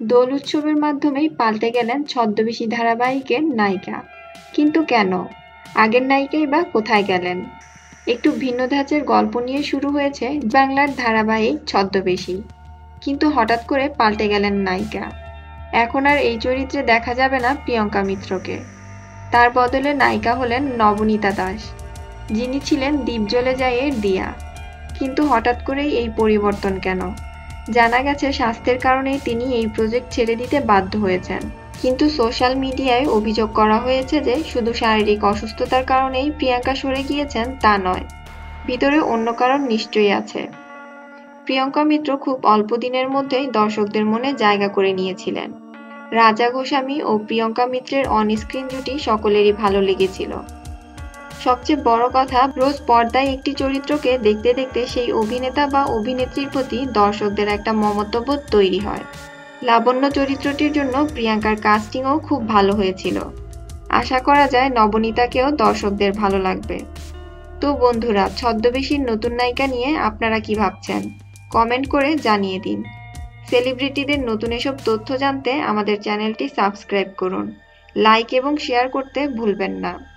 দোল উৎসবের মাধ্যমেই পাল্টে গেলেন ছদ্মবেশী ধারাবাহিকের নায়িকা। কিন্তু কেন? আগের নায়িকাই বা কোথায় গেলেন? একটু ভিন্ন ধাঁচের গল্প নিয়ে শুরু হয়েছে বাংলার ধারাবাহিক ছদ্মবেশী, কিন্তু হঠাৎ করে পাল্টে গেলেন নায়িকা। এখন আর এই চরিত্রে দেখা যাবে না প্রিয়ঙ্কা মিত্রকে। তার বদলে নায়িকা হলেন নবনীতা দাস, যিনি ছিলেন দ্বীপ জ্বলে যায় এর দিয়া। কিন্তু হঠাৎ করেই এই পরিবর্তন কেন? জানা গেছে স্বাস্থ্যের কারণেই তিনি এই প্রজেক্ট ছেড়ে দিতে বাধ্য হয়েছেন। কিন্তু সোশ্যাল মিডিয়ায় অভিযোগ করা হয়েছে যে শুধু শারীরিক অসুস্থতার কারণেই প্রিয়াঙ্কা সরে গিয়েছেন তা নয়, ভিতরে অন্য কারণ নিশ্চয়ই আছে। প্রিয়ঙ্কা মিত্র খুব অল্প দিনের মধ্যেই দর্শকদের মনে জায়গা করে নিয়েছিলেন। রাজা গোস্বামী ও প্রিয়ঙ্কা মিত্রের অন-স্ক্রিন জুটি সকলেরই ভালো লেগেছিল। সবচেয়ে বড় কথা, রোজ পর্দায় একটি চরিত্রকে দেখতে দেখতে সেই অভিনেতা বা অভিনেত্রীর প্রতি দর্শকদের একটা মমত্ববোধ তৈরি হয়। লাবণ্য চরিত্রটির জন্য প্রিয়াঙ্কার কাস্টিংও খুব ভালো হয়েছিল। আশা করা যায় নবনীতাকেও দর্শকদের ভালো লাগবে। তো বন্ধুরা, ছদ্মবেশীর নতুন নায়িকা নিয়ে আপনারা কি ভাবছেন? কমেন্ট করে জানিয়ে দিন। সেলিব্রিটিদের নতুন এসব তথ্য জানতে আমাদের চ্যানেলটি সাবস্ক্রাইব করুন। লাইক এবং শেয়ার করতে ভুলবেন না।